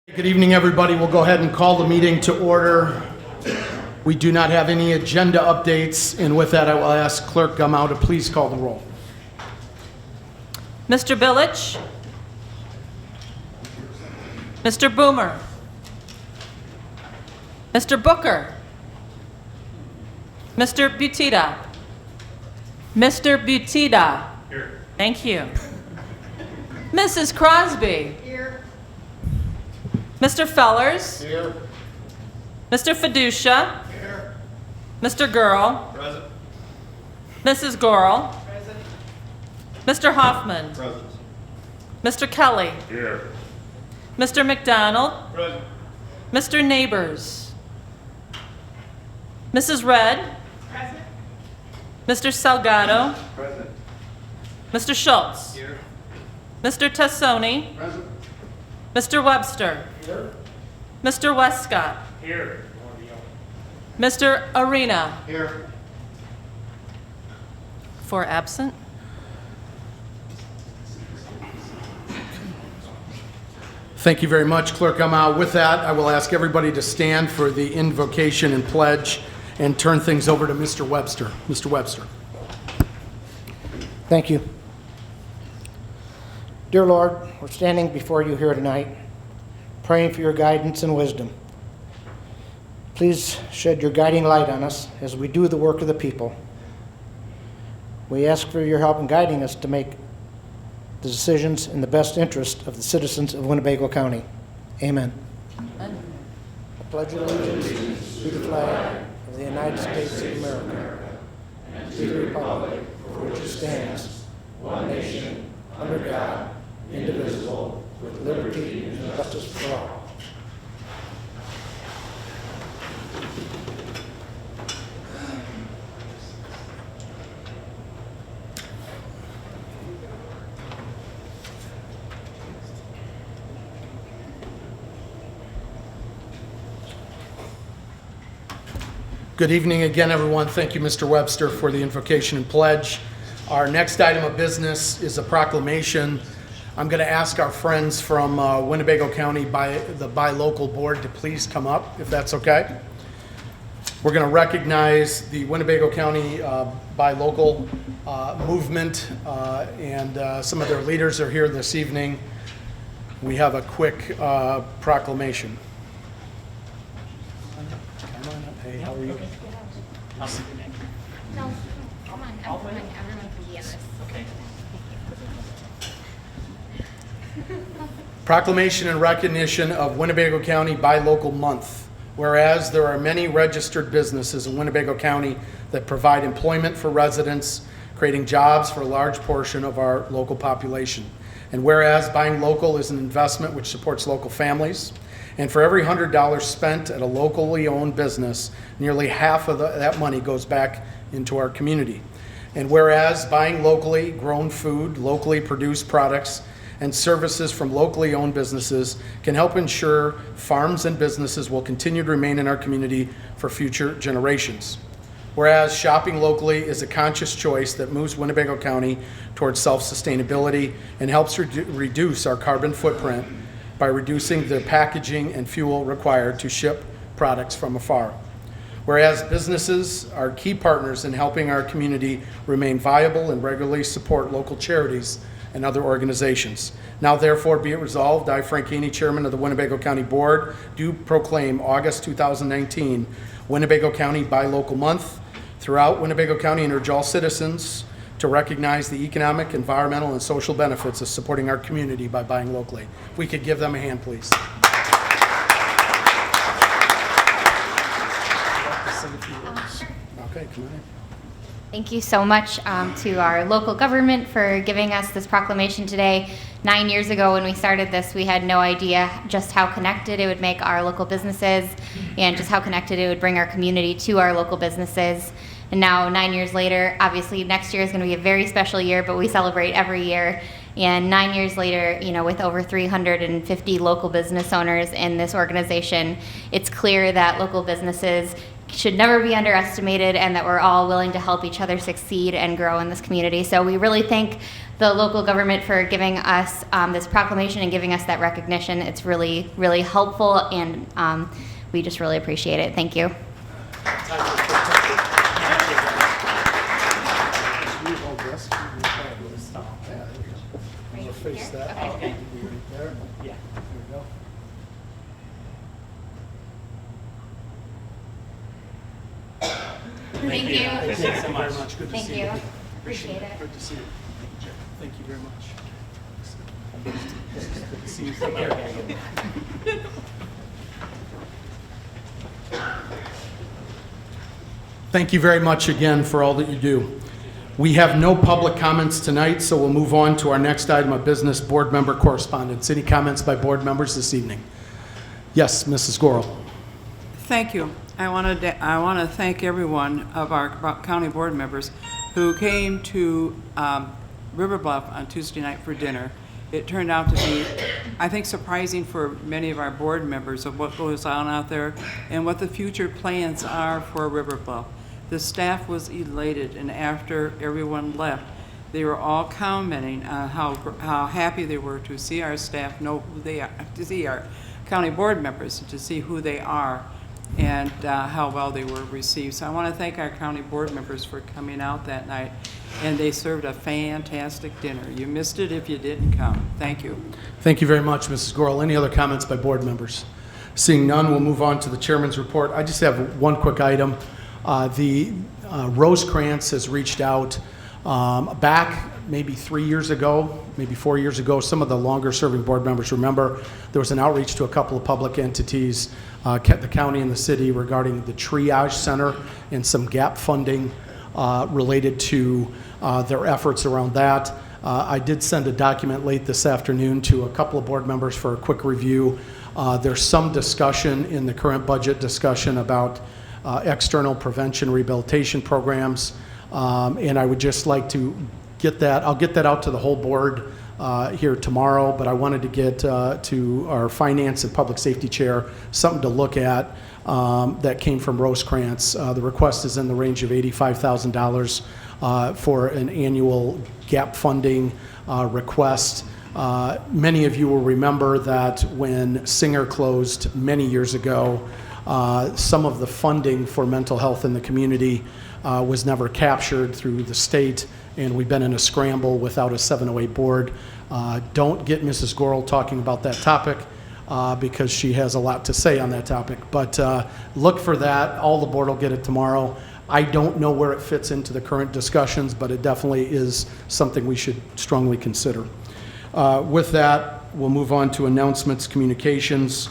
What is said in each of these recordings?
Good evening, everybody. We'll go ahead and call the meeting to order. We do not have any agenda updates, and with that, I will ask Clerk Gumau to please call the roll. Mr. Billich? Mr. Boomer? Mr. Booker? Mr. Butita? Mr. Butita? Here. Thank you. Mrs. Crosby? Here. Mr. Fellers? Here. Mr. Fiducia? Here. Mr. Gurl? Present. Mrs. Gorl? Present. Mr. Hoffman? Present. Mr. Kelly? Here. Mr. McDonald? Present. Mr. Neighbors? Mrs. Red? Present. Mr. Salgado? Present. Mr. Schultz? Here. Mr. Tassoni? Present. Mr. Webster? Here. Mr. Westcott? Here. Mr. Arena? Here. 4 absent. Thank you very much, Clerk Gumau. With that, I will ask everybody to stand for the invocation and pledge and turn things over to Mr. Webster. Mr. Webster. Thank you. Dear Lord, we're standing before you here tonight, praying for your guidance and wisdom. Please shed your guiding light on us as we do the work of the people. We ask for your help in guiding us to make the decisions in the best interest of the citizens of Winnebago County. Amen. I pledge allegiance to the flag of the United States of America and to the republic for which it stands, one nation, under God, indivisible, with liberty and justice for all. Good evening again, everyone. Thank you, Mr. Webster, for the invocation and pledge. Our next item of business is a proclamation. I'm going to ask our friends from Winnebago County the Buy Local Board to please come up, if that's okay. We're going to recognize the Winnebago County Buy Local movement, and some of their leaders are here this evening. We have a quick proclamation. Hey, how are you? No, come on, everyone can be in this. Proclamation in recognition of Winnebago County Buy Local Month. Whereas there are many registered businesses in Winnebago County that provide employment for residents, creating jobs for a large portion of our local population. And whereas buying local is an investment which supports local families, and for every $100 spent at a locally owned business, nearly half of that money goes back into our community. And whereas buying locally grown food, locally produced products, and services from locally owned businesses can help ensure farms and businesses will continue to remain in our community for future generations. Whereas shopping locally is a conscious choice that moves Winnebago County towards self-sustainability and helps reduce our carbon footprint by reducing the packaging and fuel required to ship products from afar. Whereas businesses are key partners in helping our community remain viable and regularly support local charities and other organizations. Now therefore be it resolved, I, Frank Haney, Chairman of the Winnebago County Board, do proclaim August 2019 Winnebago County Buy Local Month throughout Winnebago County and urge all citizens to recognize the economic, environmental, and social benefits of supporting our community by buying locally. If we could give them a hand, please. Okay, come on in. Thank you so much to our local government for giving us this proclamation today. 9 years ago when we started this, we had no idea just how connected it would make our local businesses and just how connected it would bring our community to our local businesses. And now 9 years later, obviously next year is going to be a very special year, but we celebrate every year. And 9 years later, you know, with over 350 local business owners in this organization, it's clear that local businesses should never be underestimated and that we're all willing to help each other succeed and grow in this community. So we really thank the local government for giving us this proclamation and giving us that recognition. It's really, really helpful, and we just really appreciate it. Thank you. Face that. Okay. Right there. Yeah. There we go. Thank you. Thank you so very much. much. Good to Thank see you. you. Appreciate it. Good to see you. Thank you very much. Good to see you. Take care. Thank you very much again for all that you do. We have no public comments tonight, so we'll move on to our next item of business, board member correspondence. Any comments by board members this evening? Yes, Mrs. Gorel. Thank you. I want to thank everyone of our county board members who came to River Bluff on Tuesday night for dinner. It turned out to be, I think, surprising for many of our board members of what goes on out there and what the future plans are for River Bluff. The staff was elated, and after everyone left, they were all commenting on how happy they were to see our staff know who they are, to see our county board members, to see who they are, and how well they were received. So I want to thank our county board members for coming out that night, and they served a fantastic dinner. You missed it if you didn't come. Thank you. Thank you very much, Mrs. Gorel. Any other comments by board members? Seeing none, we'll move on to the chairman's report. I just have one quick item. The Rosecrans has reached out back maybe 3 years ago, maybe 4 years ago. Some of the longer serving board members remember there was an outreach to a couple of public entities, the county and the city, regarding the triage center and some gap funding related to their efforts around that. I did send a document late this afternoon to a couple of board members for a quick review. There's some discussion in the current budget discussion about external prevention rehabilitation programs, and I would just like to get that. I'll get that out to the whole board here tomorrow, but I wanted to get to our finance and public safety chair something to look at that came from Rosecrans. The request is in the range of $85,000 for an annual gap funding request. Many of you will remember that when Singer closed many years ago, some of the funding for mental health in the community was never captured through the state, and we've been in a scramble without a 708 board. Don't get Mrs. Gorel talking about that topic because she has a lot to say on that topic. But look for that. All the board will get it tomorrow. I don't know where it fits into the current discussions, but it definitely is something we should strongly consider. With that, we'll move on to announcements, communications.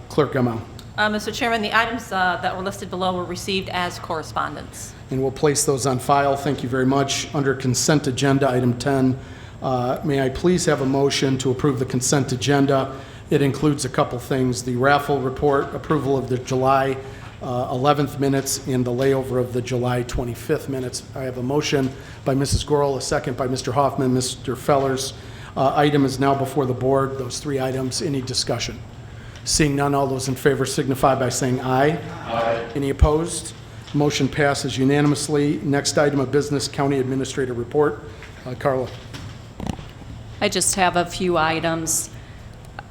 Clerk Gamel. Mr. Chairman, the items that were listed below were received as correspondence. And we'll place those on file. Thank you very much. Under consent agenda, item 10, may I please have a motion to approve the consent agenda? It includes a couple things: the raffle report, approval of the July 11th minutes, and the layover of the July 25th minutes. I have a motion by Mrs. Gorel, a second by Mr. Hoffman, Mr. Fellers. Item is now before the board. Those three items. Any discussion? Seeing none, all those in favor signify by saying aye. Aye. Any opposed? Motion passes unanimously. Next item of business, County Administrator Report. Carla. I just have a few items.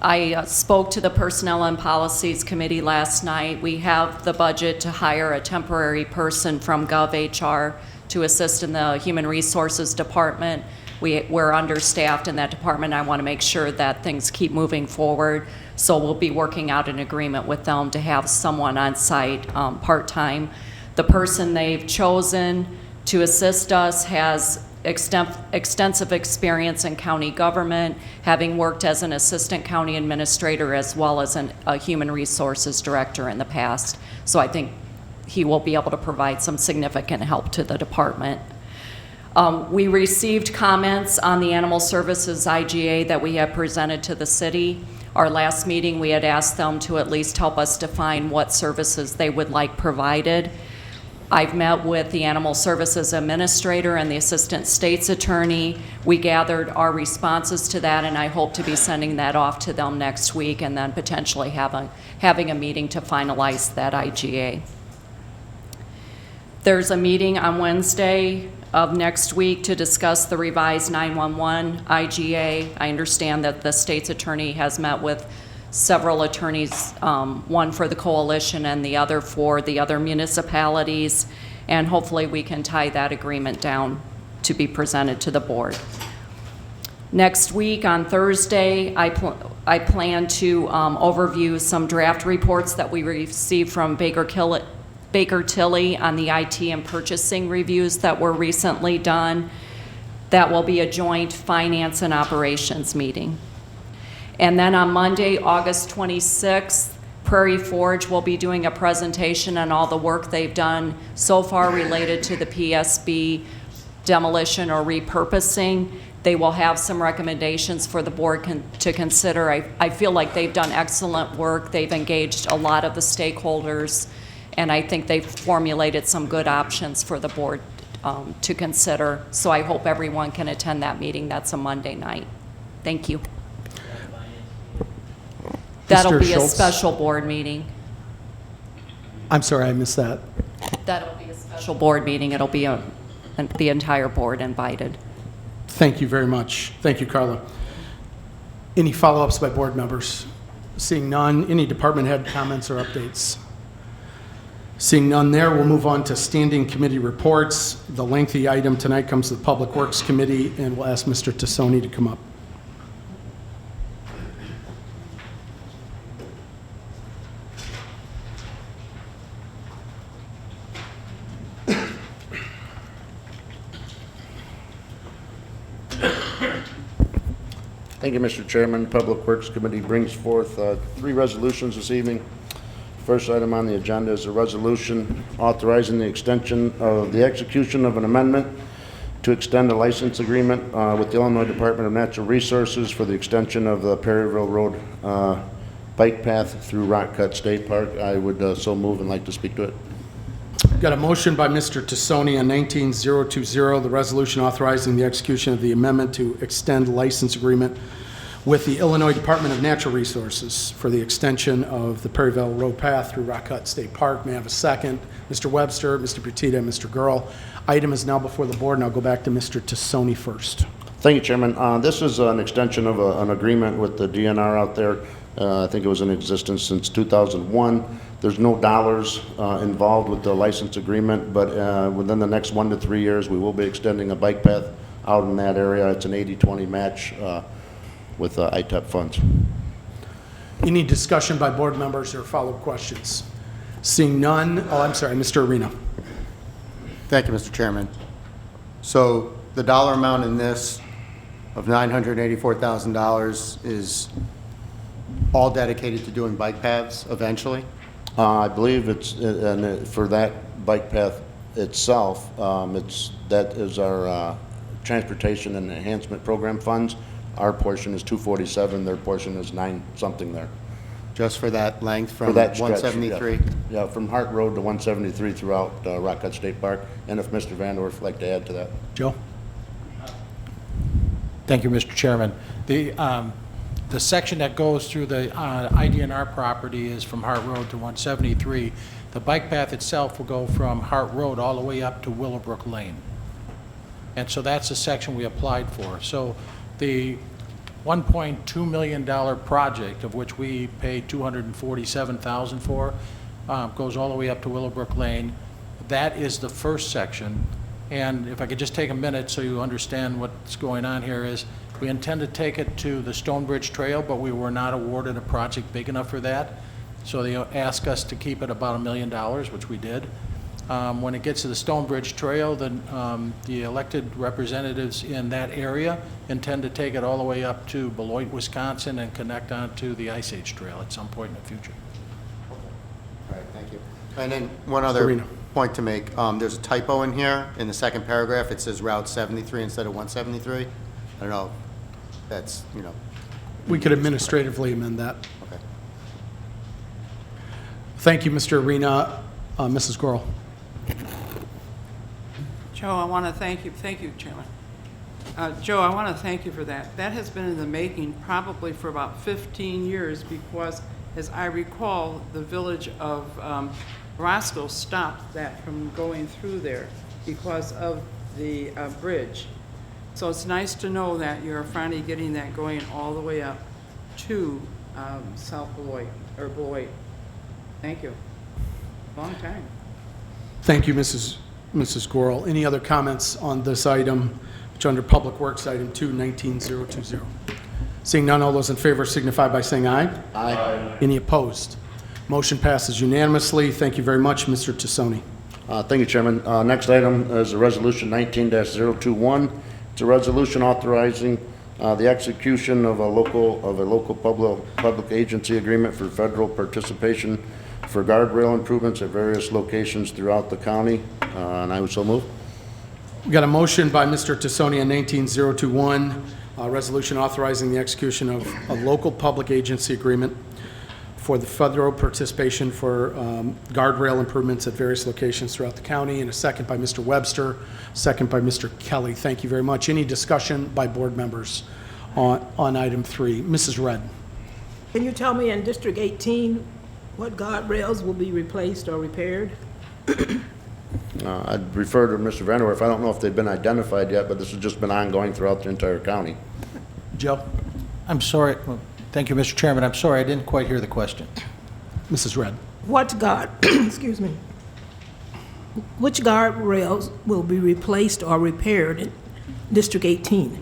I spoke to the Personnel and Policies Committee last night. We have the budget to hire a temporary person from GovHR to assist in the Human Resources Department. We're understaffed in that department. I want to make sure that things keep moving forward. So we'll be working out an agreement with them to have someone on site part-time. The person they've chosen to assist us has extensive experience in county government, having worked as an assistant county administrator as well as a human resources director in the past. So I think he will be able to provide some significant help to the department. We received comments on the Animal Services IGA that we have presented to the city. Our last meeting, we had asked them to at least help us define what services they would like provided. I've met with the Animal Services Administrator and the Assistant State's Attorney. We gathered our responses to that, and I hope to be sending that off to them next week and then potentially having a meeting to finalize that IGA. There's a meeting on Wednesday of next week to discuss the revised 911 IGA. I understand that the state's attorney has met with several attorneys, one for the coalition and the other for the other municipalities, and hopefully we can tie that agreement down to be presented to the board. Next week on Thursday, I plan to overview some draft reports that we received from Baker Tilly on the IT and purchasing reviews that were recently done. That will be a joint finance and operations meeting. And then on Monday, August 26th, Prairie Forge will be doing a presentation on all the work they've done so far related to the PSB demolition or repurposing. They will have some recommendations for the board to consider. I feel like they've done excellent work. They've engaged a lot of the stakeholders, and I think they've formulated some good options for the board to consider. So I hope everyone can attend that meeting. That's a Monday night. Thank you. That'll Mr. be a Schultz? special board meeting. I'm sorry, I missed that. That'll be a special board meeting. It'll be the entire board invited. Thank you very much. Thank you, Carla. Any follow-ups by board members? Seeing none, any department head comments or updates? Seeing none there, we'll move on to standing committee reports. The lengthy item tonight comes to the Public Works Committee, and we'll ask Mr. Tassoni to come up. Thank you, Mr. Chairman. Public Works Committee brings forth 3 resolutions this evening. First item on the agenda is a resolution authorizing the extension of the execution of an amendment to extend a license agreement with the Illinois Department of Natural Resources for the extension of the Perryville Road bike path through Rock Cut State Park. I would so move and like to speak to it. Got a motion by Mr. Tassoni on 19020, the resolution authorizing the execution of the amendment to extend license agreement with the Illinois Department of Natural Resources for the extension of the Perryville Road path through Rock Cut State Park. May I have a second? Mr. Webster, Mr. Petita, and Mr. Gurl. Item is now before the board, and I'll go back to Mr. Tassoni first. Thank you, Chairman. This is an extension of an agreement with the DNR out there. I think it was in existence since 2001. There's no dollars involved with the license agreement, but within the next 1 to 3 years, we will be extending a bike path out in that area. It's an 80-20 match with ITEP funds. Any discussion by board members or follow-up questions? Seeing none, oh, I'm sorry, Mr. Arena. Thank you, Mr. Chairman. So the dollar amount in this of $984,000 is all dedicated to doing bike paths eventually? I believe it's, and for that bike path itself, that is our transportation and enhancement program funds. Our portion is 247, their portion is 9-something there. Just for that length For from that stretch, 173? Yeah, from Hart Road to 173 throughout Rock Cut State Park. And if Mr. Vandorf would like to add to that. Joe? Thank you, Mr. Chairman. The section that goes through the IDNR property is from Hart Road to 173. The bike path itself will go from Hart Road all the way up to Willowbrook Lane. And so that's the section we applied for. So the $1.2 million project, of which we paid $247,000 for, goes all the way up to Willowbrook Lane. That is the first section. And if I could just take a minute so you understand what's going on here is we intend to take it to the Stonebridge Trail, but we were not awarded a project big enough for that. So they asked us to keep it about $1 million, which we did. When it gets to the Stonebridge Trail, then the elected representatives in that area intend to take it all the way up to Beloit, Wisconsin, and connect onto the Ice Age Trail at some point in the future. All right, thank you. And then one other Serena. point to make. There's a typo in here. In the second paragraph, it says Route 73 instead of 173. I don't know if that's, you know. We could administratively amend that. Okay. Thank you, Mr. Arena. Mrs. Gorel. Joe, I want to thank you. Thank you, Chairman. Joe, I want to thank you for that. That has been in the making probably for about 15 years because, as I recall, the village of Roscoe stopped that from going through there because of the bridge. So it's nice to know that you're finally getting that going all the way up to South Beloit, or Beloit. Thank you. Long time. Thank you, Mrs. Gorel. Any other comments on this item, which under Public Works, item 2-19020? Seeing none, all those in favor signify by saying aye. Aye. Any opposed? Motion passes unanimously. Thank you very much, Mr. Tassoni. Thank you, Chairman. Next item is a resolution 19-021. It's a resolution authorizing the execution of a local public agency agreement for federal participation for guardrail improvements at various locations throughout the county, and I would so move. We got a motion by Mr. Tassoni on 19021, a resolution authorizing the execution of a local public agency agreement for the federal participation for guardrail improvements at various locations throughout the county, and a second by Mr. Webster, second by Mr. Kelly. Thank you very much. Any discussion by board members on item 3? Mrs. Redd. Can you tell me in District 18 what guardrails will be replaced or repaired? I'd refer to Mr. Vanderwerf. I don't know if they've been identified yet, but this has just been ongoing throughout the entire county. Joe. I'm sorry. Well, thank you, Mr. Chairman. I'm sorry, I didn't quite hear the question. Mrs. Redd. Excuse me. Which guardrails will be replaced or repaired in District 18?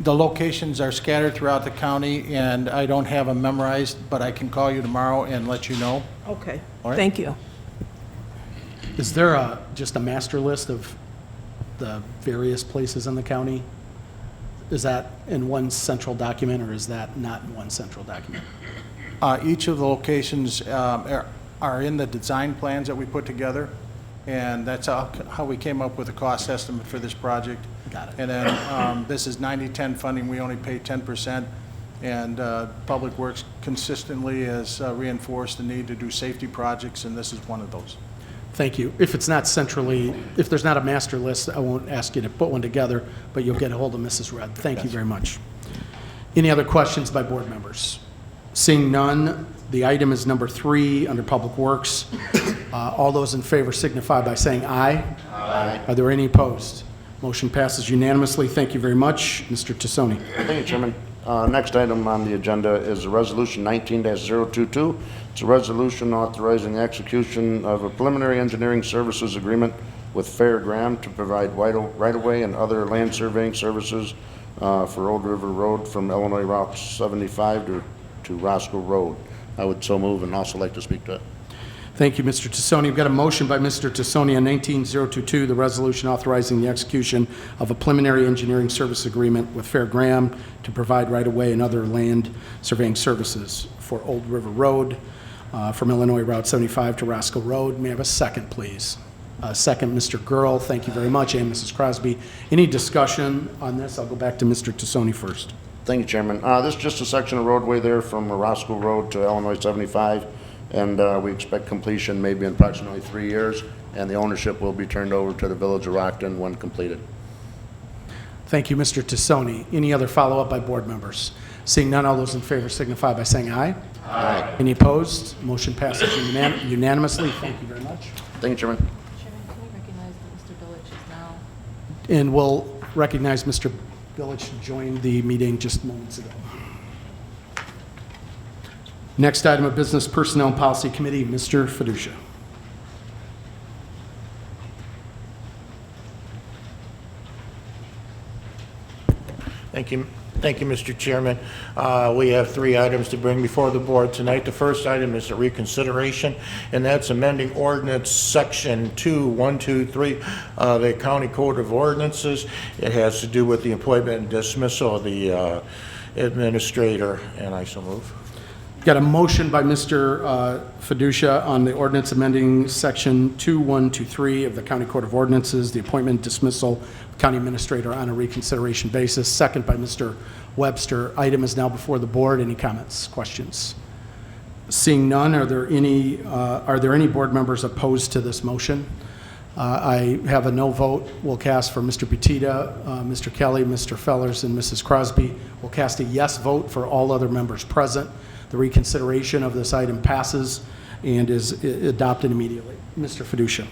The locations are scattered throughout the county, and I don't have them memorized, but I can call you tomorrow and let you know. Okay, All right. thank you. Is there just a master list of the various places in the county? Is that in one central document, or is that not in one central document? Each of the locations are in the design plans that we put together, and that's how we came up with a cost estimate for this project. Got it. And then this is 90-10 funding. We only pay 10%, and Public Works consistently has reinforced the need to do safety projects, and this is one of those. Thank you. If it's not centrally, if there's not a master list, I won't ask you to put one together, but you'll get a hold of Mrs. Redd. Thank you very much. Any other questions by board members? Seeing none, the item is number 3 under Public Works. All those in favor signify by saying aye. Aye. Are there any opposed? Motion passes unanimously. Thank you very much. Mr. Tassoni. Thank you, Chairman. Next item on the agenda is a resolution 19-022. It's a resolution authorizing the execution of a preliminary engineering services agreement with Fair Graham to provide right-of-way and other land surveying services for Old River Road from Illinois Route 75 to Roscoe Road. I would so move and also like to speak to it. Thank you, Mr. Tassoni. We've got a motion by Mr. Tassoni on 19022, the resolution authorizing the execution of a preliminary engineering service agreement with Fair Graham to provide right-of-way and other land surveying services for Old River Road from Illinois Route 75 to Roscoe Road. May I have a second, please? Second, Mr. Girl. Thank you very much, and Mrs. Crosby. Any discussion on this? I'll go back to Mr. Tassoni first. Thank you, Chairman. This is just a section of roadway there from Roscoe Road to Illinois 75, and we expect completion maybe in approximately 3 years, and the ownership will be turned over to the Village of Rockton when completed. Thank you, Mr. Tassoni. Any other follow-up by board members? Seeing none, all those in favor signify by saying aye. Aye. Any opposed? Motion passes unanimously. Thank you very much. Thank you, Chairman. Chairman, can we recognize that Mr. Village is now? And we'll recognize Mr. Village joined the meeting just moments ago. Next item of business, Personnel and Policy Committee, Mr. Fiducia. Thank you, Mr. Chairman. We have 3 items to bring before the board tonight. The first item is a reconsideration, and that's amending ordinance section 2-123 of the County Code of Ordinances. It has to do with the appointment and dismissal of the administrator, and I so move. Got a motion by Mr. Fiducia on the ordinance amending section 2123 of the County Code of Ordinances, the appointment dismissal of county administrator on a reconsideration basis. Second by Mr. Webster. Item is now before the board. Any comments, questions? Seeing none, are there any board members opposed to this motion? I have a no vote. We'll cast for Mr. Petita, Mr. Kelly, Mr. Fellers, and Mrs. Crosby. We'll cast a yes vote for all other members present. The reconsideration of this item passes, and is adopted immediately. Mr. Fiducia.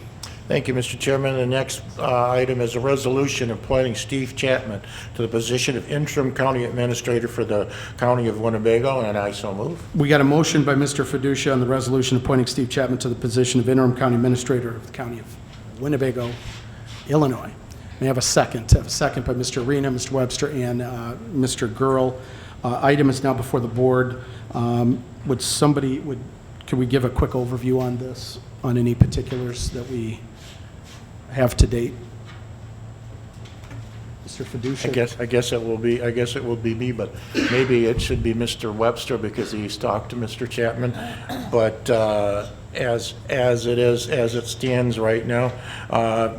Thank you, Mr. Chairman. The next item is a resolution appointing Steve Chapman to the position of interim county administrator for the county of Winnebago, and I so move. We got a motion by Mr. Fiducia on the resolution appointing Steve Chapman to the position of interim county administrator of the county of Winnebago, Illinois. May I have a second? I have a second by Mr. Arena, Mr. Webster, and Mr. Gurl. Item is now before the board. Could we give a quick overview on this, on any particulars that we have to date? Mr. Fiducia? I guess it will be me, but maybe it should be Mr. Webster because he's talked to Mr. Chapman. But as it stands right now,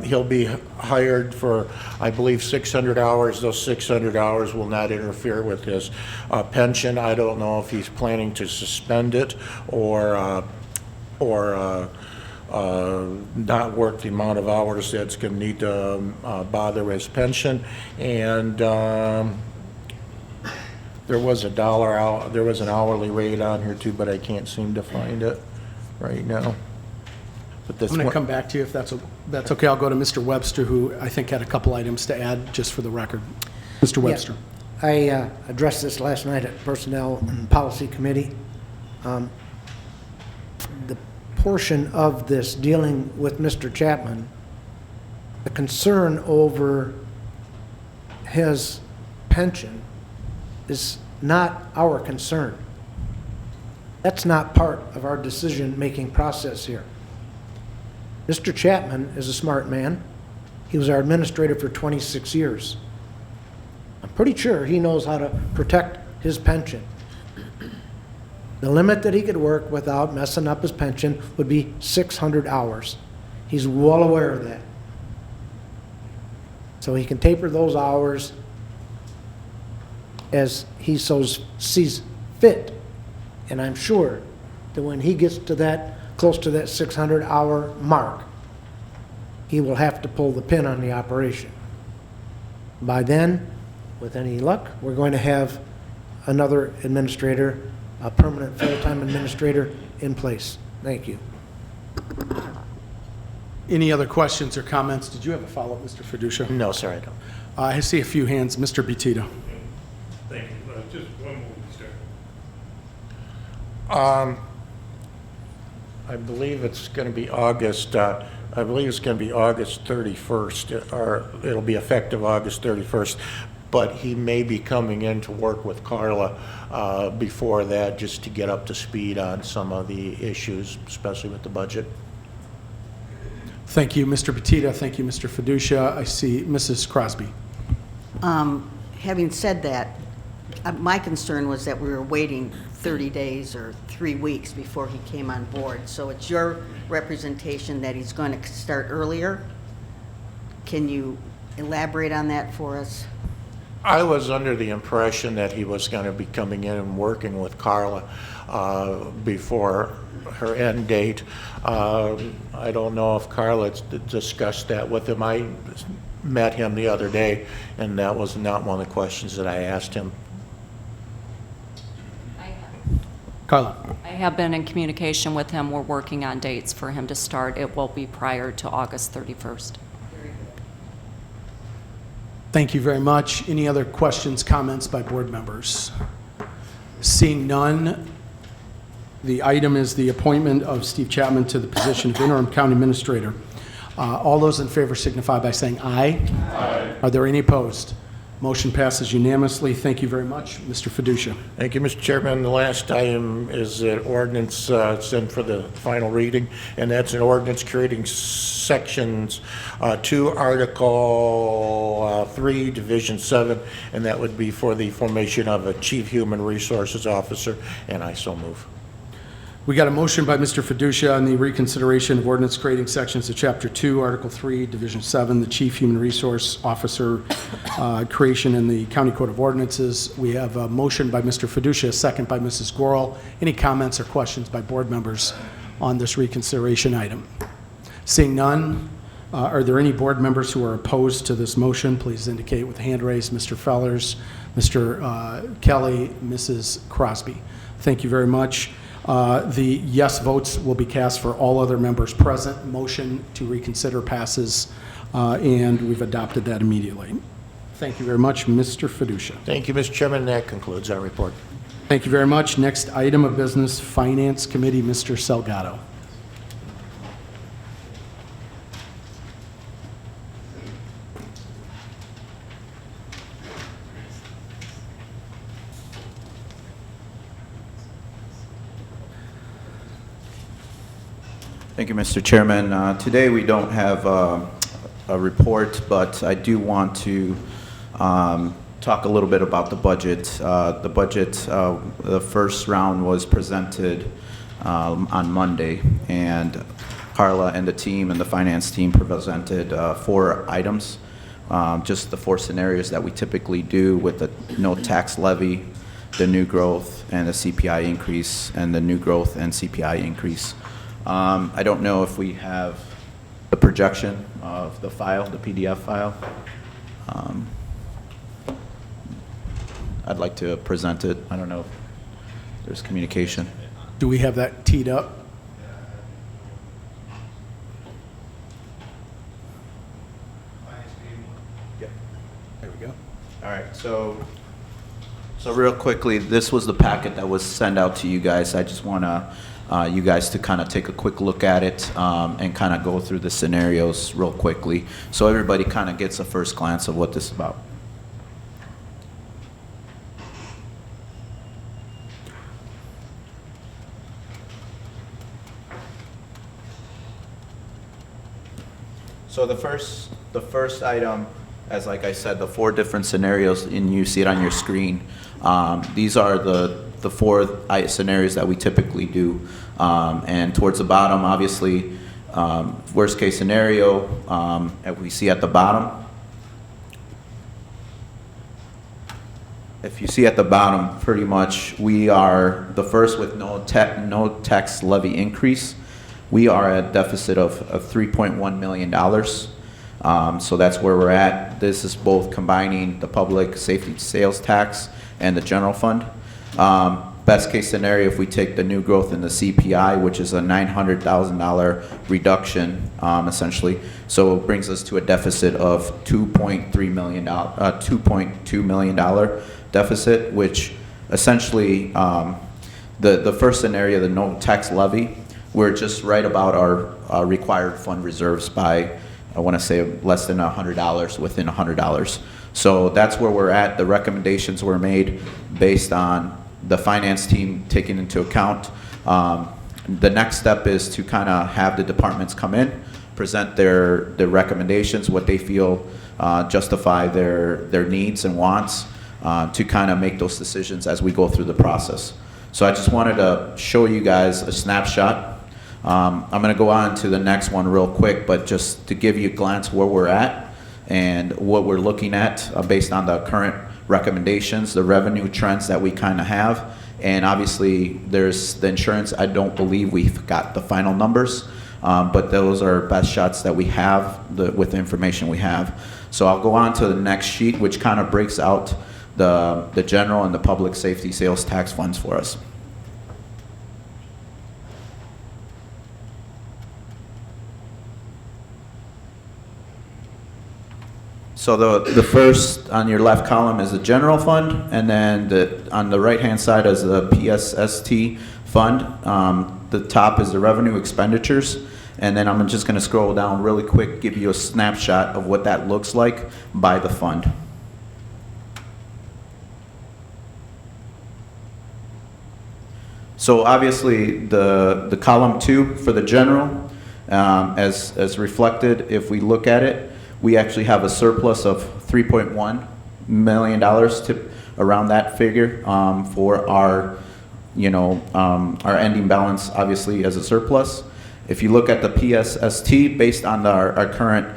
he'll be hired for, I believe, 600 hours. Those 600 hours will not interfere with his pension. I don't know if he's planning to suspend it or not work the amount of hours that's going to need to bother his pension. And there was an hourly rate on here too, but I can't seem to find it right now. But I'm going to come back to you if that's okay. I'll go to Mr. Webster, who I think had a couple items to add, just for the record. Mr. Webster. I addressed this last night at Personnel and Policy Committee. The portion of this dealing with Mr. Chapman, the concern over his pension is not our concern. That's not part of our decision-making process here. Mr. Chapman is a smart man. He was our administrator for 26 years. I'm pretty sure he knows how to protect his pension. The limit that he could work without messing up his pension would be 600 hours. He's well aware of that. So he can taper those hours as he sees fit. And I'm sure that when he gets to that, close to that 600-hour mark, he will have to pull the pin on the operation. By then, with any luck, we're going to have another administrator, a permanent full-time administrator in place. Thank you. Any other questions or comments? Did you have a follow-up, Mr. Fiducia? No, sir, I don't. I see a few hands. Mr. Petito. Thank you. Just one more, Mr. I believe it's going to be August 31st, or it'll be effective August 31st. But he may be coming in to work with Carla before that, just to get up to speed on some of the issues, especially with the budget. Thank you, Mr. Petito. Thank you, Mr. Fiducia. I see Mrs. Crosby. Having said that, my concern was that we were waiting 30 days or 3 weeks before he came on board. So it's your representation that he's going to start earlier. Can you elaborate on that for us? I was under the impression that he was going to be coming in and working with Carla before her end date. I don't know if Carla discussed that with him. I met him the other day, and that was not one of the questions that I asked him. Carla. I have been in communication with him. We're working on dates for him to start. It will be prior to August 31st. Thank you very much. Any other questions, comments by board members? Seeing none, the item is the appointment of Steve Chapman to the position of interim county administrator. All those in favor signify by saying aye. Aye. Are there any opposed? Motion passes unanimously. Thank you very much. Mr. Fiducia. Thank you, Mr. Chairman. The last item is an ordinance sent for the final reading, and that's an ordinance creating sections 2, Article 3, Division 7, and that would be for the formation of a Chief Human Resources Officer, and I so move. We got a motion by Mr. Fiducia on the reconsideration of ordinance creating sections of Chapter 2, Article 3, Division 7, the Chief Human Resource Officer creation in the County Code of Ordinances. We have a motion by Mr. Fiducia, a second by Mrs. Gorel. Any comments or questions by board members on this reconsideration item? Seeing none, are there any board members who are opposed to this motion? Please indicate with a hand raised. Mr. Fellers, Mr. Kelly, Mrs. Crosby. Thank you very much. The yes votes will be cast for all other members present. Motion to reconsider passes, and we've adopted that immediately. Thank you very much, Mr. Fiducia. Thank you, Mr. Chairman. That concludes our report. Thank you very much. Next item of business, Finance Committee, Mr. Salgado. Thank you, Mr. Chairman. Today we don't have a report, but I do want to talk a little bit about the budget. The budget, the first round was presented on Monday, and Carla and the team and the finance team presented 4 items, just the 4 scenarios that we typically do with the no tax levy, the new growth, and the CPI increase, and the new growth and CPI increase. I don't know if we have the projection of the file, the PDF file. I'd like to present it. I don't know if there's communication. Do we have that teed up? Yep. There we go. All right, so real quickly, this was the packet that was sent out to you guys. I just want to you guys to kind of take a quick look at it and kind of go through the scenarios real quickly, so everybody kind of gets a first glance of what this is about. So the first item, as like I said, the 4 different scenarios, and you see it on your screen. These are the 4 scenarios that we typically do. And towards the bottom, obviously, worst case scenario, as we see at the bottom. If you see at the bottom, pretty much we are the first with no tax levy increase. We are at a deficit of $3.1 million. So that's where we're at. This is both combining the public safety sales tax and the general fund. Best case scenario, if we take the new growth in the CPI, which is a $900,000 reduction, essentially, so it brings us to a deficit of $2.2 million deficit, which essentially, the first scenario, the no tax levy, we're just right about our required fund reserves by, I want to say, less than $100, within $100. So that's where we're at. The recommendations were made based on the finance team taking into account. The next step is to kind of have the departments come in, present their recommendations, what they feel justify their needs and wants, to kind of make those decisions as we go through the process. So I just wanted to show you guys a snapshot. I'm going to go on to the next one real quick, but just to give you a glance where we're at and what we're looking at based on the current recommendations, the revenue trends that we kind of have, and obviously there's the insurance. I don't believe we've got the final numbers, but those are best shots that we have with the information we have. So I'll go on to the next sheet, which kind of breaks out the general and the public safety sales tax funds for us. So the first on your left column is the general fund, and then on the right-hand side is the PSST fund. The top is the revenue expenditures, and then I'm just going to scroll down really quick, give you a snapshot of what that looks like by the fund. So obviously the column 2 for the general, as reflected, if we look at it, we actually have a surplus of $3.1 million to around that figure for our, our ending balance, obviously, as a surplus. If you look at the PSST, based on our current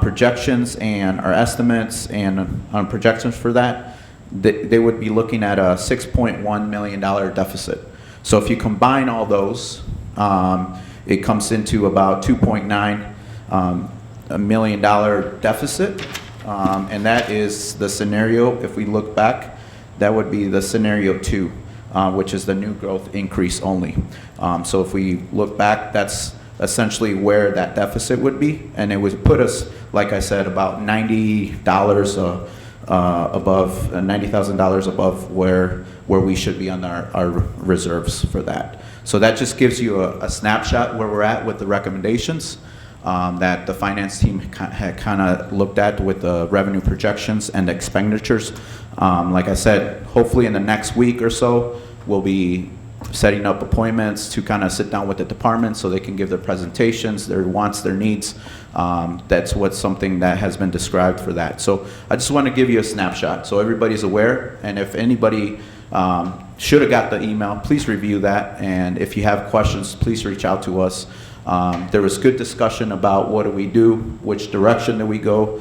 projections and our estimates and projections for that, they would be looking at a $6.1 million deficit. So if you combine all those, it comes into about $2.9 $1 million deficit, and that is the scenario. If we look back, that would be the scenario 2. which is the new growth increase only. So if we look back, that's essentially where that deficit would be, and it would put us, like I said, about $90 above $90,000 above where we should be on our reserves for that. So that just gives you a snapshot where we're at with the recommendations that the finance team had kind of looked at with the revenue projections and expenditures. Like I said, hopefully in the next week or so, we'll be setting up appointments to kind of sit down with the department so they can give their presentations, their wants, their needs. That's what's something that has been described for that. So I just want to give you a snapshot so everybody's aware, and if anybody should have got the email, please review that, and if you have questions, please reach out to us. There was good discussion about what do we do, which direction do we go,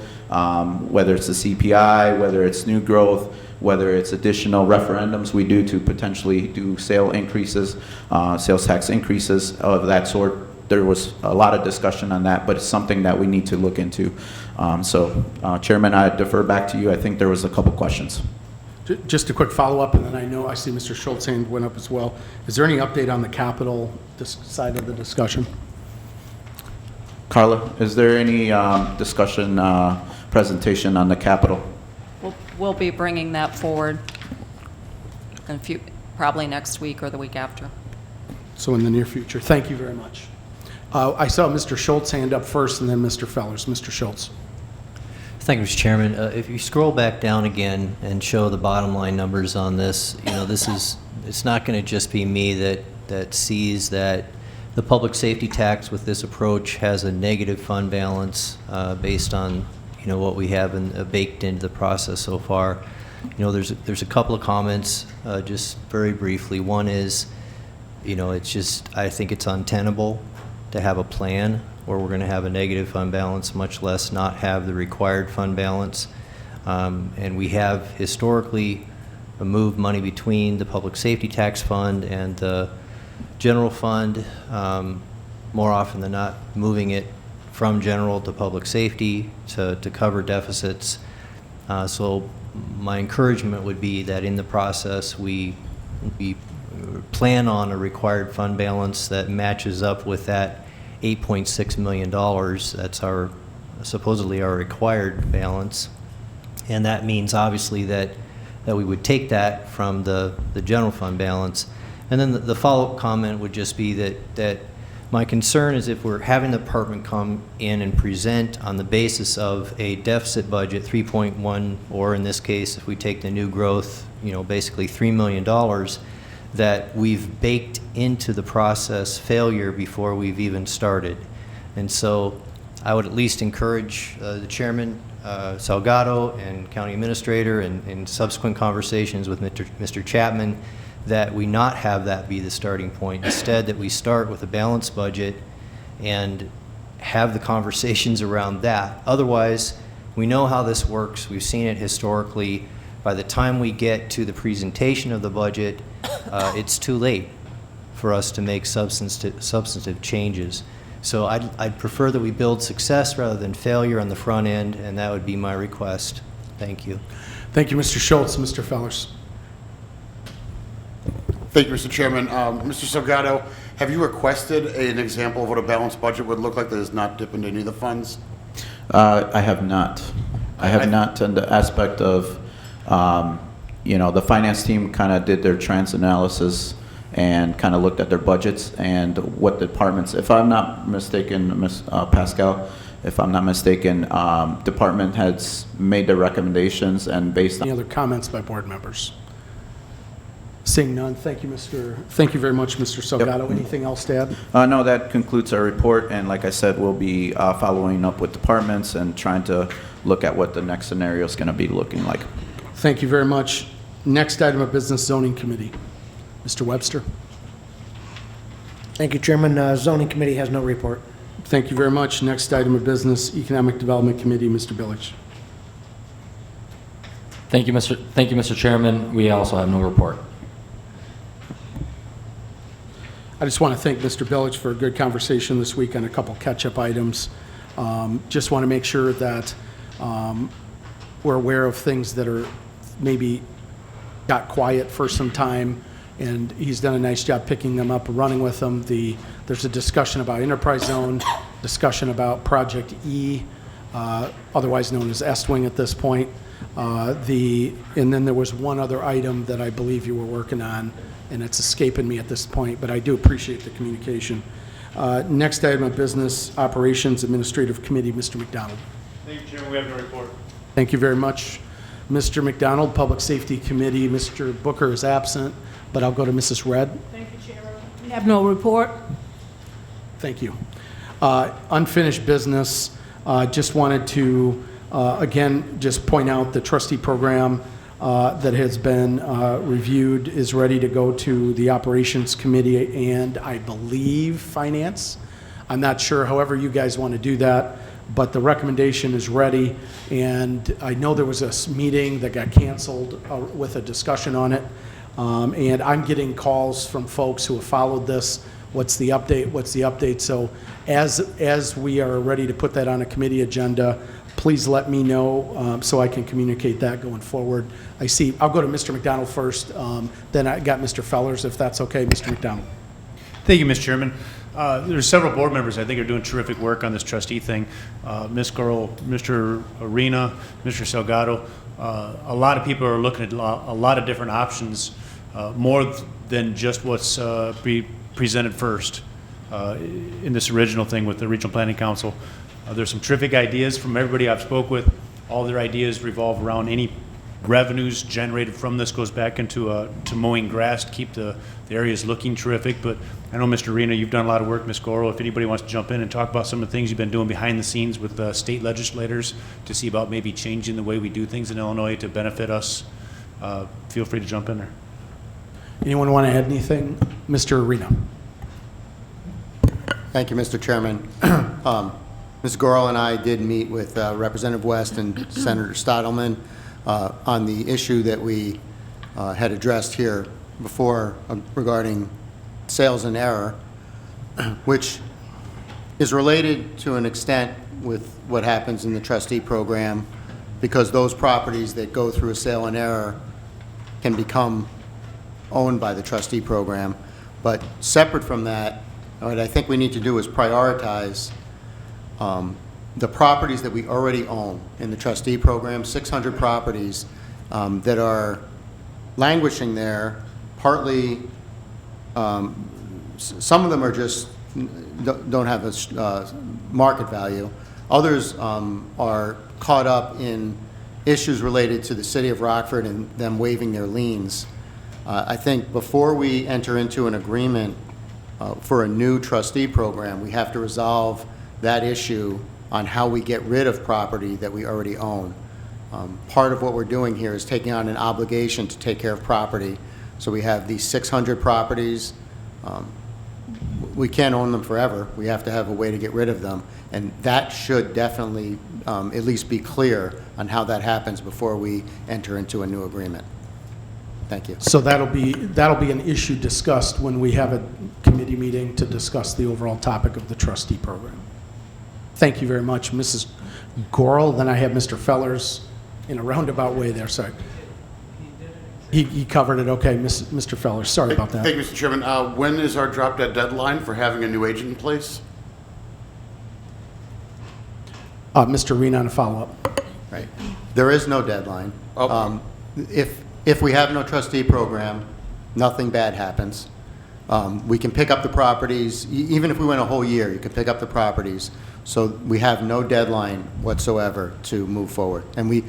whether it's the CPI, whether it's new growth, whether it's additional referendums we do to potentially do sales tax increases of that sort. There was a lot of discussion on that, but it's something that we need to look into. Chairman, I defer back to you. I think there was a couple questions. Just a quick follow-up, and then I see Mr. Schultz's hand went up as well. Is there any update on the capital side of the discussion? Carla, is there any discussion, presentation on the capital? We'll be bringing that forward in probably next week or the week after. So in the near future. Thank you very much. I saw Mr. Schultz's hand up first, and then Mr. Fellers. Mr. Schultz. Thank you, Mr. Chairman. If you scroll back down again and show the bottom line numbers on this, it's not going to just be me that sees that the public safety tax with this approach has a negative fund balance based on what we have baked into the process so far. There's a couple of comments, just very briefly. One is, I think it's untenable to have a plan where we're going to have a negative fund balance, much less not have the required fund balance. And we have historically moved money between the public safety tax fund and the general fund, more often than not moving it from general to public safety to cover deficits. So my encouragement would be that in the process we plan on a required fund balance that matches up with that $8.6 million. That's supposedly our required balance. And that means obviously that we would take that from the general fund balance. And then the follow-up comment would just be that my concern is if we're having the department come in and present on the basis of a deficit budget, 3.1, or in this case, if we take the new growth, basically $3 million, that we've baked into the process failure before we've even started. And so I would at least encourage the chairman, Salgado, and county administrator, and in subsequent conversations with Mr. Chapman, that we not have that be the starting point. Instead, that we start with a balanced budget and have the conversations around that. Otherwise, we know how this works. We've seen it historically. By the time we get to the presentation of the budget, it's too late for us to make substantive changes. So I'd prefer that we build success rather than failure on the front end, and that would be my request. Thank you. Thank you, Mr. Schultz. Mr. Fellers. Thank you, Mr. Chairman. Mr. Salgado, have you requested an example of what a balanced budget would look like that does not dip into any of the funds? I have not. I have not, in the aspect of, the finance team kind of did their trends analysis and kind of looked at their budgets and what departments, if I'm not mistaken, Ms. Pascal, if I'm not mistaken, department heads made their recommendations and based on... Any other comments by board members? Seeing none, thank you very much, Mr. Salgado. Yep. Anything else to add? No, that concludes our report, and like I said, we'll be following up with departments and trying to look at what the next scenario is going to be looking like. Thank you very much. Next item of business, Zoning Committee. Mr. Webster. Thank you, Chairman. Zoning Committee has no report. Thank you very much. Next item of business, Economic Development Committee, Mr. Billich. Thank you, Mr. Chairman. We also have no report. I just want to thank Mr. Billich for a good conversation this week on a couple catch-up items. Just want to make sure that we're aware of things that are maybe got quiet for some time and he's done a nice job picking them up and running with them. There's a discussion about enterprise zone, discussion about Project E, otherwise known as Estwing at this point. And then there was one other item that I believe you were working on, and it's escaping me at this point, but I do appreciate the communication. Next item of business, Operations Administrative Committee, Mr. McDonald. Thank you, Chairman. We have no report. Thank you very much, Mr. McDonald. Public Safety Committee, Mr. Booker is absent, but I'll go to Mrs. Red. Thank you, Chairman. We have no report. Thank you. Unfinished business, just wanted to, again, just point out the trustee program that has been reviewed is ready to go to the Operations Committee and I believe Finance. I'm not sure, however you guys want to do that, but the recommendation is ready. And I know there was a meeting that got canceled with a discussion on it. And I'm getting calls from folks who have followed this. What's the update? What's the update? So as we are ready to put that on a committee agenda, please let me know so I can communicate that going forward. I'll go to Mr. McDonald first, then I got Mr. Fellers, if that's okay. Mr. McDonald. Thank you, Mr. Chairman. There's several board members I think are doing terrific work on this trustee thing. Ms. Gurl, Mr. Arena, Mr. Salgado. A lot of people are looking at a lot of different options, more than just what's presented first in this original thing with the Regional Planning Council. There's some terrific ideas from everybody I've spoke with. All their ideas revolve around any revenues generated from this goes back into to mowing grass to keep the areas looking terrific. But I know, Mr. Arena, you've done a lot of work. Ms. Goro, if anybody wants to jump in and talk about some of the things you've been doing behind the scenes with state legislators to see about maybe changing the way we do things in Illinois to benefit us, feel free to jump in there. Anyone want to add anything? Mr. Arena. Thank you, Mr. Chairman. Ms. Gorel and I did meet with Representative West and Senator Stottleman on the issue that we had addressed here before regarding sales in error, which is related to an extent with what happens in the trustee program, because those properties that go through a sale in error can become owned by the trustee program. But separate from that, what I think we need to do is prioritize the properties that we already own in the trustee program, 600 properties that are languishing there, partly, some of them are just, don't have a market value. Others are caught up in issues related to the city of Rockford and them waiving their liens. I think before we enter into an agreement for a new trustee program, we have to resolve that issue on how we get rid of property that we already own. Part of what we're doing here is taking on an obligation to take care of property. So we have these 600 properties. We can't own them forever. We have to have a way to get rid of them. And that should definitely at least be clear on how that happens before we enter into a new agreement. Thank you. So that'll be an issue discussed when we have a committee meeting to discuss the overall topic of the trustee program. Thank you very much, Mrs. Gorel. Then I have Mr. Fellers in a roundabout way there. Sorry. He covered it. Okay, Mr. Fellers. Sorry about that. Thank you, Mr. Chairman. When is our drop dead deadline for having a new agent in place? Mr. Arena on a follow-up. Right. There is no deadline. Okay. If we have no trustee program, nothing bad happens. We can pick up the properties, even if we went a whole year, you can pick up the properties. So we have no deadline whatsoever to move forward. And we,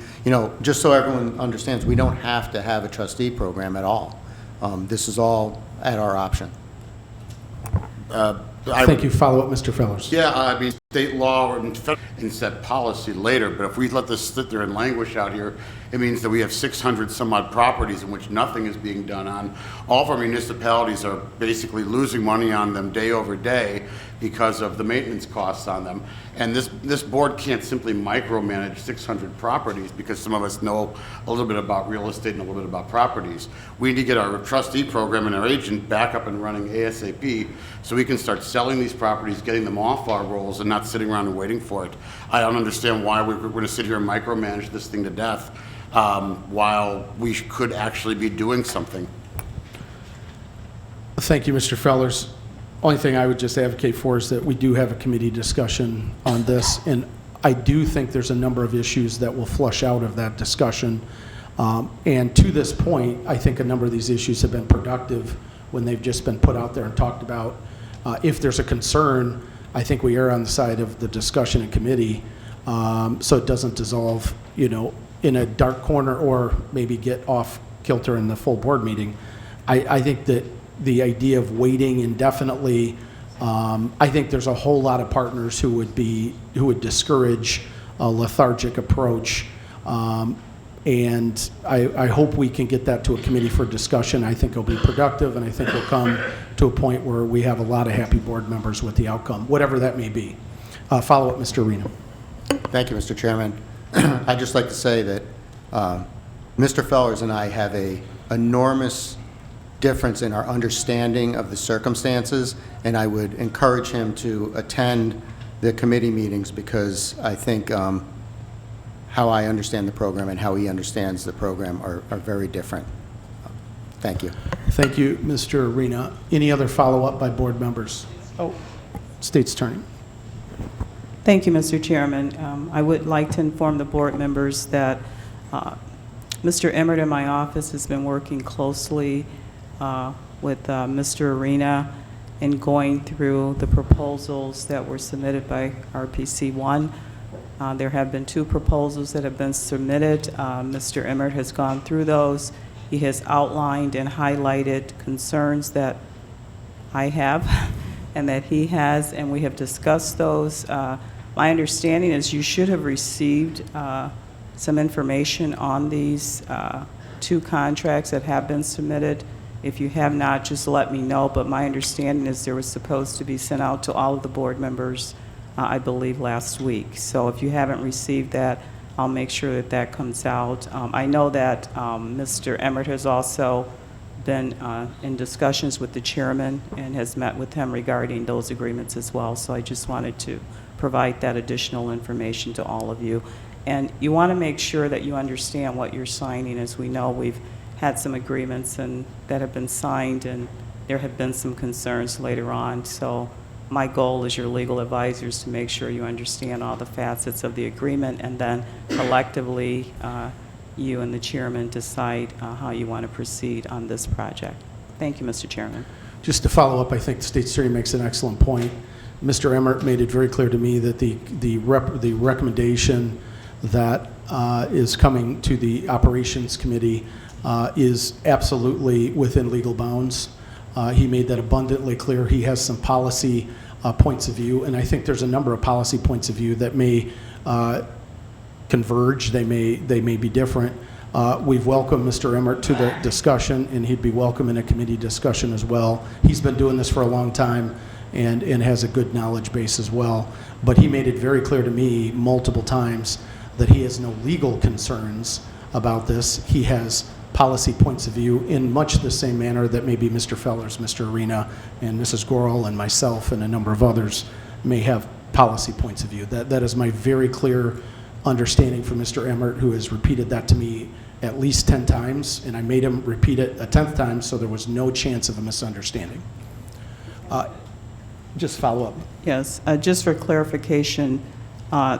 just so everyone understands, we don't have to have a trustee program at all. This is all at our option. Thank you. Follow-up, Mr. Fellers. Yeah, I mean, state law and set policy later, but if we let this sit there and languish out here, it means that we have 600 some odd properties in which nothing is being done on. All of our municipalities are basically losing money on them day over day because of the maintenance costs on them. And this board can't simply micromanage 600 properties because some of us know a little bit about real estate and a little bit about properties. We need to get our trustee program and our agent back up and running ASAP so we can start selling these properties, getting them off our rolls and not sitting around and waiting for it. I don't understand why we're going to sit here and micromanage this thing to death while we could actually be doing something. Thank you, Mr. Fellers. Only thing I would just advocate for is that we do have a committee discussion on this, and I do think there's a number of issues that will flush out of that discussion. And to this point, I think a number of these issues have been productive when they've just been put out there and talked about. If there's a concern, I think we err on the side of the discussion in committee, so it doesn't dissolve, in a dark corner or maybe get off kilter in the full board meeting. I think that the idea of waiting indefinitely, I think there's a whole lot of partners who would discourage a lethargic approach. And I hope we can get that to a committee for discussion. I think it'll be productive, and I think we'll come to a point where we have a lot of happy board members with the outcome, whatever that may be. Follow up, Mr. Arena. Thank you, Mr. Chairman. I'd just like to say that Mr. Fellers and I have a enormous difference in our understanding of the circumstances, and I would encourage him to attend the committee meetings, because I think how I understand the program and how he understands the program are very different. Thank you. Thank you, Mr. Arena. Any other follow-up by board members? Oh, State's Attorney. Thank you, Mr. Chairman. I would like to inform the board members that Mr. Emmert in my office has been working closely with Mr. Arena in going through the proposals that were submitted by RPC-1. There have been 2 proposals that have been submitted. Mr. Emmert has gone through those. He has outlined and highlighted concerns that I have and that he has, and we have discussed those. My understanding is you should have received some information on these 2 contracts that have been submitted. If you have not, just let me know, but my understanding is there was supposed to be sent out to all of the board members, I believe, last week. So if you haven't received that, I'll make sure that that comes out. I know that Mr. Emmert has also been in discussions with the chairman and has met with him regarding those agreements as well. So I just wanted to provide that additional information to all of you. And you want to make sure that you understand what you're signing. As we know, we've had some agreements that have been signed, and there have been some concerns later on. So my goal as your legal advisor is to make sure you understand all the facets of the agreement, and then collectively you and the chairman decide how you want to proceed on this project. Thank you, Mr. Chairman. Just to follow up, I think the State Attorney makes an excellent point. Mr. Emmert made it very clear to me that the recommendation that is coming to the Operations Committee is absolutely within legal bounds. He made that abundantly clear. He has some policy points of view, and I think there's a number of policy points of view that may converge. They may be different. We've welcomed Mr. Emmert to the discussion, and he'd be welcome in a committee discussion as well. He's been doing this for a long time and has a good knowledge base as well. But he made it very clear to me multiple times that he has no legal concerns about this. He has policy points of view in much the same manner that maybe Mr. Fellers, Mr. Arena, and Mrs. Gorel and myself and a number of others may have policy points of view. That is my very clear understanding from Mr. Emmert, who has repeated that to me at least 10 times, and I made him repeat it a 10th time, so there was no chance of a misunderstanding. Just follow up. Yes, just for clarification,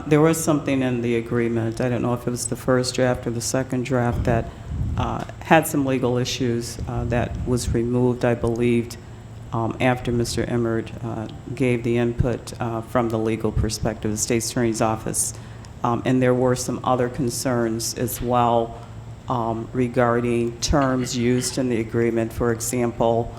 there was something in the agreement, I don't know if it was the first draft or the second draft, that had some legal issues that was removed, I believed, after Mr. Emmert gave the input from the legal perspective, the State's Attorney's Office. And there were some other concerns as well regarding terms used in the agreement. For example,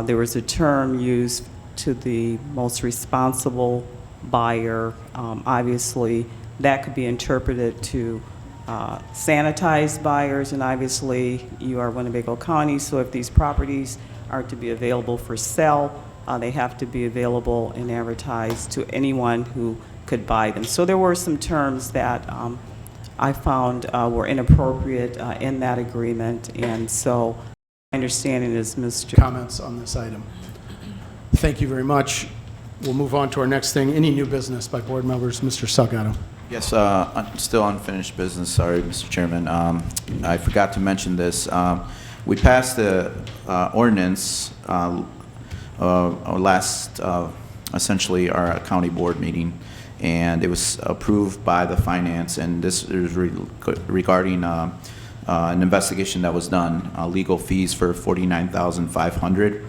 there was a term used to the most responsible buyer. Obviously, that could be interpreted to sanitize buyers, and obviously you are Winnebago County, so if these properties are to be available for sale, they have to be available and advertised to anyone who could buy them. So there were some terms that I found were inappropriate in that agreement, and so my understanding is Mr. Comments on this item? Thank you very much. We'll move on to our next thing. Any new business by board members? Mr. Salgado. Yes, still unfinished business. Sorry, Mr. Chairman. I forgot to mention this. We passed the ordinance essentially our county board meeting, and it was approved by the finance, and this is regarding an investigation that was done, legal fees for $49,500.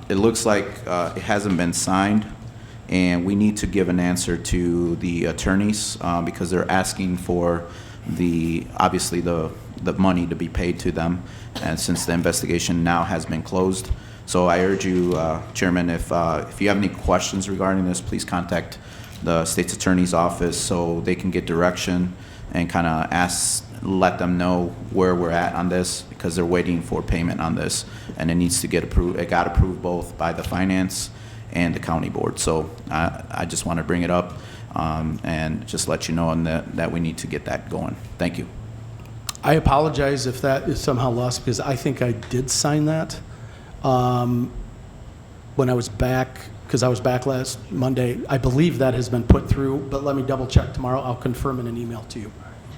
It looks like it hasn't been signed, and we need to give an answer to the attorneys because they're asking for obviously the money to be paid to them, and since the investigation now has been closed. So I urge you, Chairman, if you have any questions regarding this, please contact the state's attorney's office so they can get direction and kind of let them know where we're at on this, because they're waiting for payment on this, and it needs to get approved. It got approved both by the finance and the county board. So I just want to bring it up and just let you know that we need to get that going. Thank you. I apologize if that is somehow lost, because I think I did sign that when I was back, because I was back last Monday. I believe that has been put through, but let me double check tomorrow. I'll confirm in an email to you.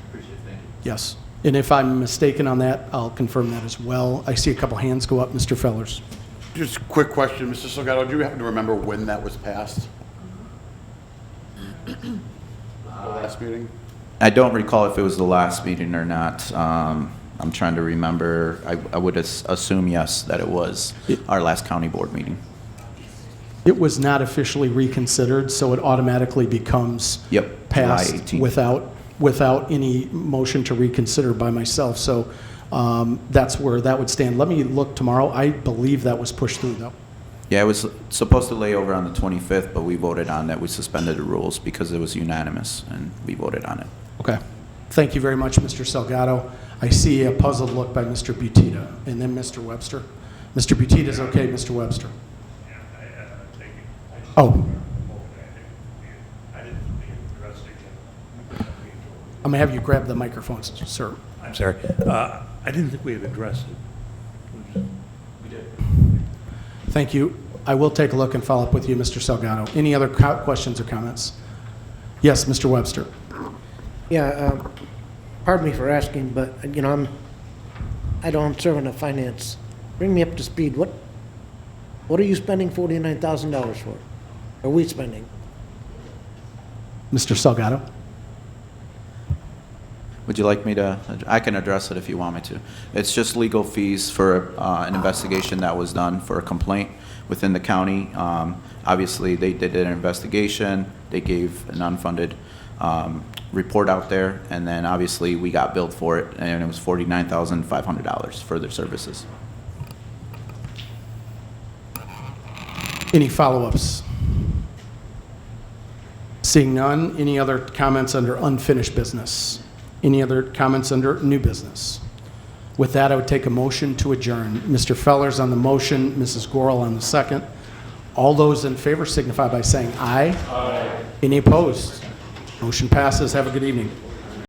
Appreciate it. Thank you. Yes. And if I'm mistaken on that, I'll confirm that as well. I see a couple hands go up. Mr. Fellers. Just a quick question, Mr. Salgado, do you happen to remember when that was passed? The last meeting? I don't recall if it was the last meeting or not. I'm trying to remember. I would assume yes, that it was our last county board meeting. It was not officially reconsidered, so it automatically becomes passed July 18th. without any motion to reconsider by myself. So that's where that would stand. Let me look tomorrow. I believe that was pushed through, though. Yeah, it was supposed to lay over on the 25th, but we voted on that. We suspended the rules because it was unanimous, and we voted on it. Okay. Thank you very much, Mr. Salgado. I see a puzzled look by Mr. Butita, and then Mr. Webster. Mr. Butita is okay, Mr. Webster. Oh. I'm going to have you grab the microphone, sir. I'm sorry. I didn't think we had addressed it. We did. Thank you. I will take a look and follow up with you, Mr. Salgado. Any other questions or comments? Yes, Mr. Webster. Yeah, pardon me for asking, but, you know, I don't serve in the finance. Bring me up to speed. What are you spending $49,000 for? Are we spending? Mr. Salgado? Would you like me to? I can address it if you want me to. It's just legal fees for an investigation that was done for a complaint within the county. Obviously, they did an investigation. They gave an unfunded report out there, and then obviously we got billed for it, and it was $49,500 for their services. Any follow-ups? Seeing none, any other comments under unfinished business? Any other comments under new business? With that, I would take a motion to adjourn. Mr. Fellers on the motion, Mrs. Gorel on the second. All those in favor signify by saying aye. Aye. Any opposed? Motion passes. Have a good evening.